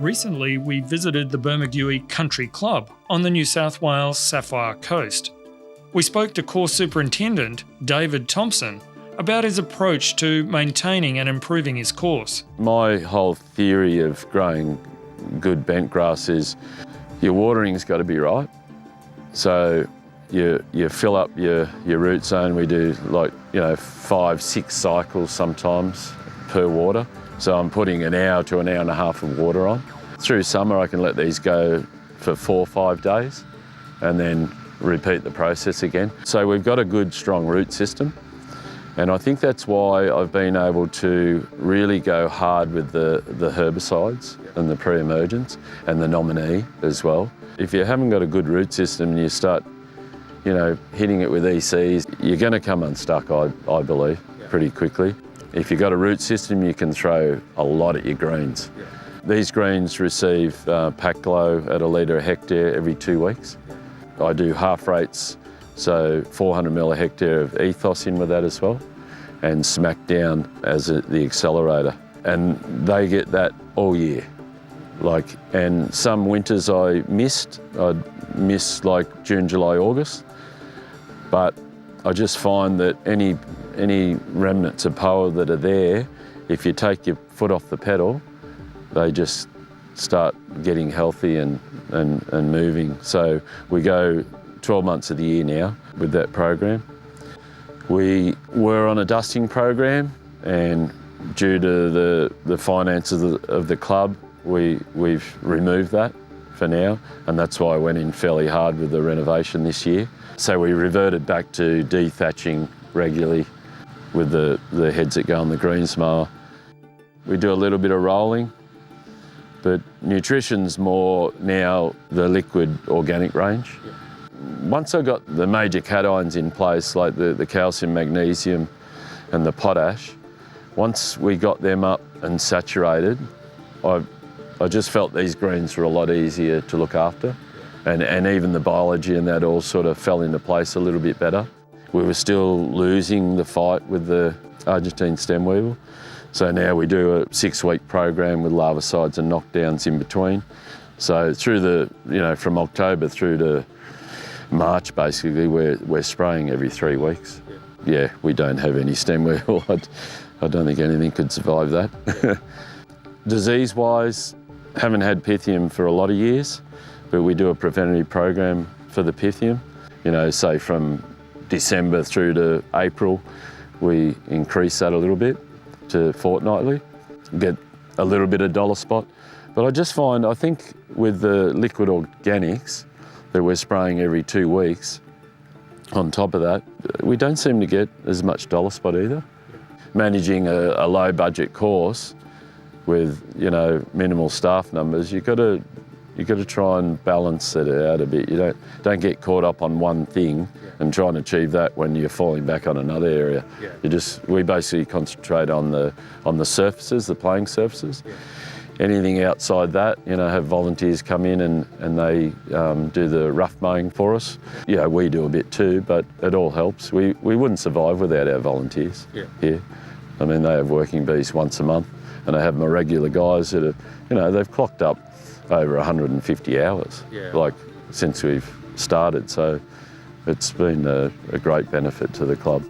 Recently, we visited the Bermagui Country Club on the New South Wales Sapphire Coast. We spoke to Course Superintendent David Thompson about his approach to maintaining and improving his course. My whole theory of growing good bent grass is your watering's got to be right. So you fill up your root zone. We do 5-6 cycles sometimes per water. So I'm putting an hour to an hour and a half of water on. Through summer I can let these go for 4 or 5 days and then repeat the process again. So we've got a good strong root system, and I think that's why I've been able to really go hard with the herbicides and the pre-emergence and the nominee as well. If you haven't got a good root system and you start hitting it with ECs, you're going to come unstuck, I believe, pretty quickly. If you've got a root system, you can throw a lot at your greens. These greens receive pack glow at a litre a hectare every 2 weeks. I do half rates, so 400 ml a hectare of ethos in with that as well, and smack down as the accelerator. And they get that all year. And some winters I'd miss like June, July, August, but I just find that any remnants of power that are there, if you take your foot off the pedal, they just start getting healthy and moving. So we go 12 months of the year now with that program. We were on a dusting program, and due to the finances of the club, we've removed that for now, and that's why I went in fairly hard with the renovation this year. So we reverted back to dethatching regularly with the heads that go on the greens mower. We do a little bit of rolling, but nutrition's more now the liquid organic range. Once I got the major cations in place, like the calcium, magnesium and the potash, once we got them up and saturated, I just felt these greens were a lot easier to look after, and even the biology and that all sort of fell into place a little bit better. We were still losing the fight with the Argentine stem weevil. So now we do a 6-week program with larvicides and knockdowns in between. So through from October through to March, basically, we're spraying every 3 weeks. Yeah, we don't have any stem weevil. I don't think anything could survive that. Disease-wise, haven't had Pythium for a lot of years, but we do a preventative program for the Pythium. Say from December through to April, we increase that a little bit to fortnightly, get a little bit of dollar spot. But I think with the liquid organics that we're spraying every 2 weeks, on top of that, we don't seem to get as much dollar spot either. Managing a low budget course with minimal staff numbers, you've got to try and balance it out a bit. You don't get caught up on one thing and try and achieve that when you're falling back on another area. We basically concentrate on the surfaces, the playing surfaces. Anything outside that, have volunteers come in and they do the rough mowing for us. We do a bit too, but it all helps. We wouldn't survive without our volunteers here. I mean, they have working bees once a month, and I have my regular guys that have, they've clocked up over 150 hours, since we've started. So it's been a great benefit to the club.